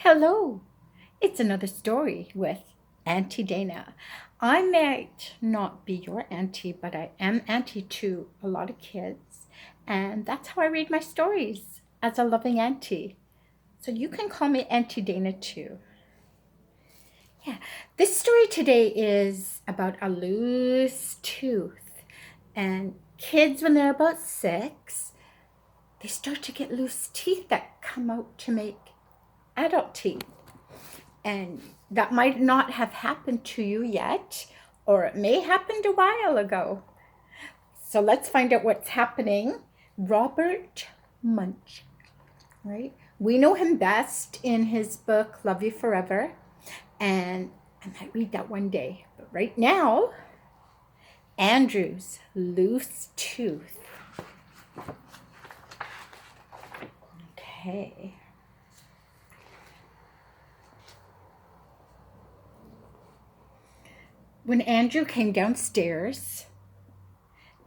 Hello, it's another story with Auntie Dana. I might not be your auntie, but I am auntie to a lot of kids, and that's how I read my stories as a loving auntie. So you can call me Auntie Dana too. Yeah, this story today is about a loose tooth, and kids, when they're about 6, they start to get loose teeth that come out to make adult teeth. And that might not have happened to you yet, or it may happened a while ago. So let's find out what's happening. Robert Munsch, right? We know him best in his book, Love You Forever. And I might read that one day. But right now, Andrew's loose tooth. Okay. When Andrew came downstairs,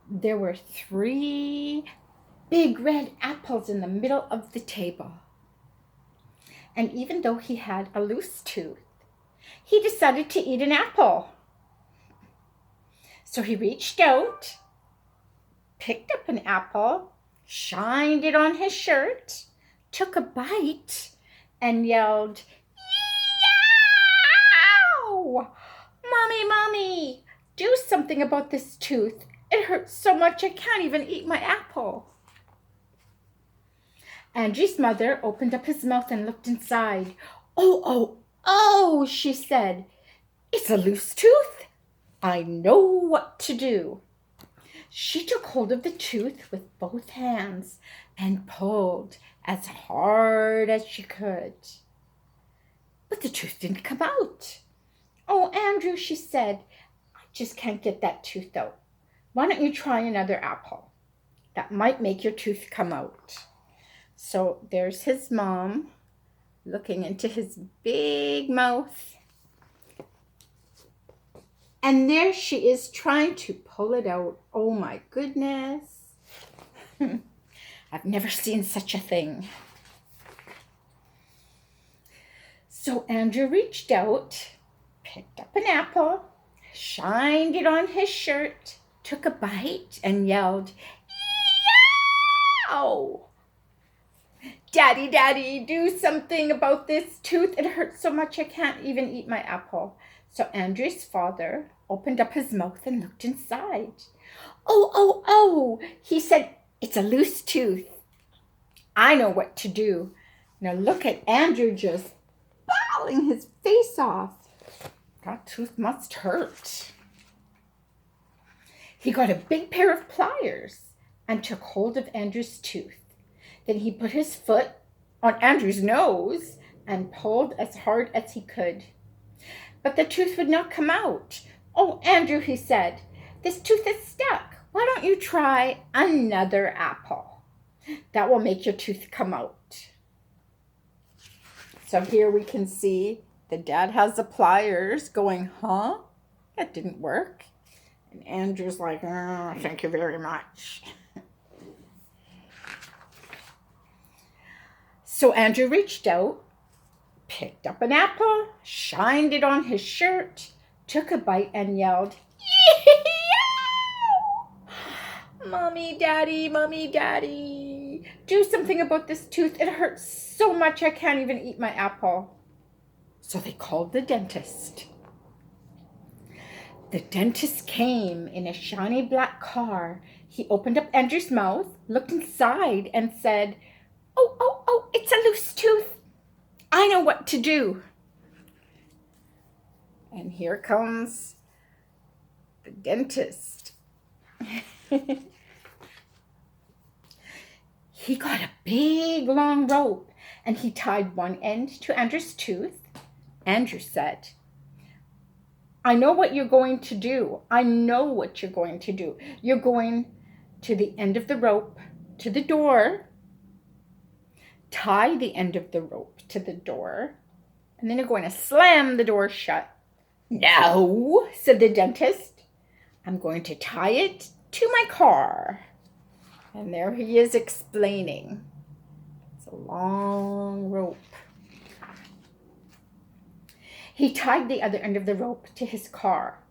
there were 3 big red apples in the middle of the table. And even though he had a loose tooth, he decided to eat an apple. So he reached out, picked up an apple, shined it on his shirt, took a bite, and yelled, "Yow! Mommy, do something about this tooth. It hurts so much I can't even eat my apple." Angie's mother opened up his mouth and looked inside. Oh, she said. "It's a loose tooth. I know what to do." She took hold of the tooth with both hands and pulled as hard as she could. But the tooth didn't come out. "Oh, Andrew," she said, "I just can't get that tooth out. Why don't you try another apple? That might make your tooth come out." So there's his mom looking into his big mouth. And there she is trying to pull it out. Oh my goodness. I've never seen such a thing. So Andrew reached out, picked up an apple, shined it on his shirt, took a bite, and yelled, "Yow! Daddy, do something about this tooth. It hurts so much I can't even eat my apple." So Andrew's father opened up his mouth and looked inside. Oh, he said, "It's a loose tooth. I know what to do." Now look at Andrew just bawling his face off. That tooth must hurt. He got a big pair of pliers and took hold of Andrew's tooth. Then he put his foot on Andrew's nose and pulled as hard as he could. But the tooth would not come out. "Oh, Andrew," he said, "this tooth is stuck. Why don't you try another apple? That will make your tooth come out." So here we can see the dad has the pliers going, that didn't work. And Andrew's like, "Thank you very much." So Andrew reached out, picked up an apple, shined it on his shirt, took a bite, and yelled, "Yow! Mommy, Daddy, do something about this tooth. It hurts so much I can't even eat my apple." So they called the dentist. The dentist came in a shiny black car. He opened up Andrew's mouth, looked inside, and said, Oh, it's a loose tooth. I know what to do." And here comes the dentist. He got a big long rope and he tied one end to Andrew's tooth. Andrew said, "I know what you're going to do. You're going to the end of the rope to the door, tie the end of the rope to the door, and then you're going to slam the door shut." "No," said the dentist. "I'm going to tie it to my car." And there he is explaining. It's a long rope. He tied the other end of the rope to his car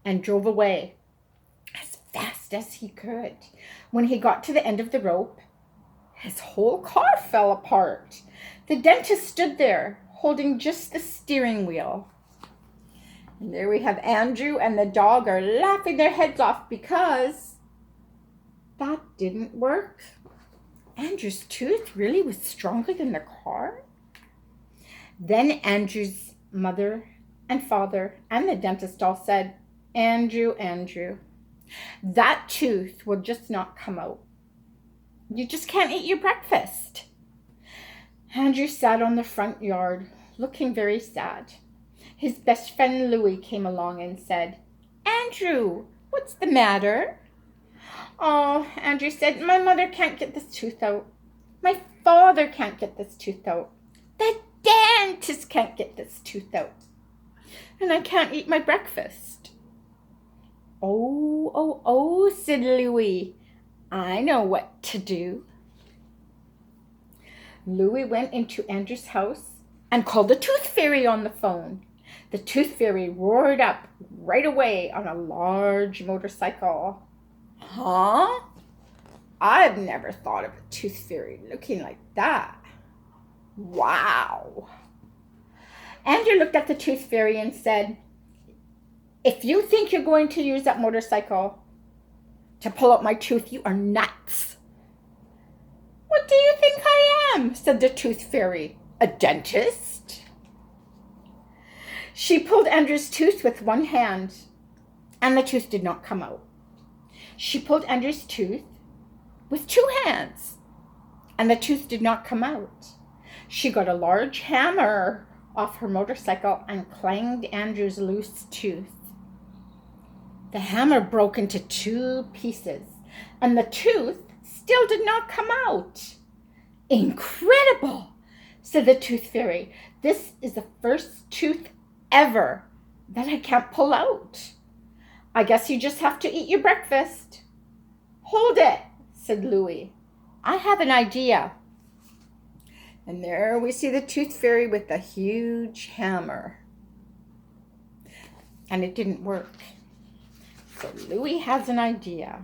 and drove away as fast as he could. When he got to the end of the rope, his whole car fell apart. The dentist stood there, holding just the steering wheel. And there we have Andrew and the dog are laughing their heads off because that didn't work. Andrew's tooth really was stronger than the car. Then Andrew's mother and father and the dentist all said, Andrew, that tooth will just not come out. You just can't eat your breakfast. Andrew sat on the front yard, looking very sad. His best friend Louie came along and said, Andrew, what's the matter? Oh, Andrew said, my mother can't get this tooth out. My father can't get this tooth out. The dentist can't get this tooth out. And I can't eat my breakfast. Oh, said Louie. I know what to do. Louie went into Andrew's house and called the tooth fairy on the phone. The tooth fairy roared up right away on a large motorcycle. Huh? I've never thought of a tooth fairy looking like that. Wow. Andrew looked at the tooth fairy and said, if you think you're going to use that motorcycle to pull out my tooth, you are nuts. What do you think I am? Said the tooth fairy. A dentist? She pulled Andrew's tooth with one hand, and the tooth did not come out. She pulled Andrew's tooth with two hands, and the tooth did not come out. She got a large hammer off her motorcycle and clanged Andrew's loose tooth. The hammer broke into two pieces, and the tooth still did not come out. Incredible, said the tooth fairy. This is the first tooth ever that I can't pull out. I guess you just have to eat your breakfast. Hold it, said Louie. I have an idea. And there we see the tooth fairy with the huge hammer. And it didn't work. So Louie has an idea.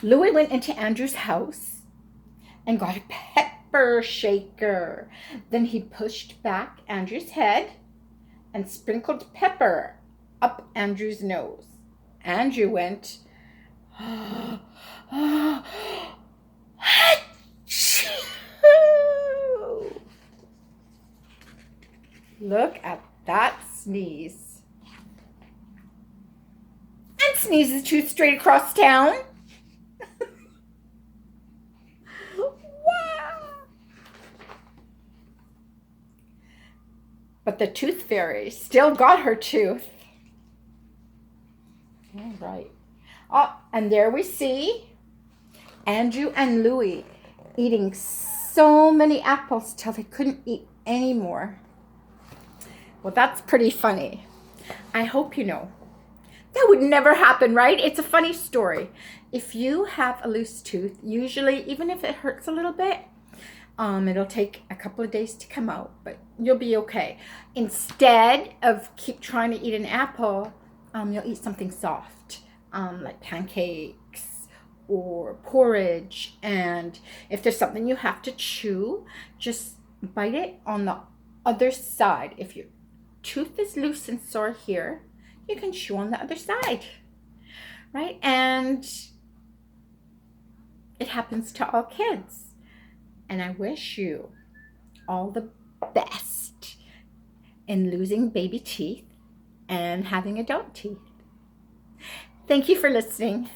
Louie went into Andrew's house and got a pepper shaker. Then he pushed back Andrew's head and sprinkled pepper up Andrew's nose. Andrew went, achoo! Look at that sneeze. And sneezes tooth straight across town. Wow! But the tooth fairy still got her tooth. All right. Oh, and there we see Andrew and Louie eating so many apples till they couldn't eat any more. Well, that's pretty funny. I hope you know. That would never happen, right? It's a funny story. If you have a loose tooth, usually, even if it hurts a little bit, it'll take a couple of days to come out, but you'll be okay. Instead of keep trying to eat an apple, you'll eat something soft, like pancakes or porridge. And if there's something you have to chew, just bite it on the other side. If your tooth is loose and sore here, you can chew on the other side, right? And it happens to all kids. And I wish you all the best in losing baby teeth and having adult teeth. Thank you for listening.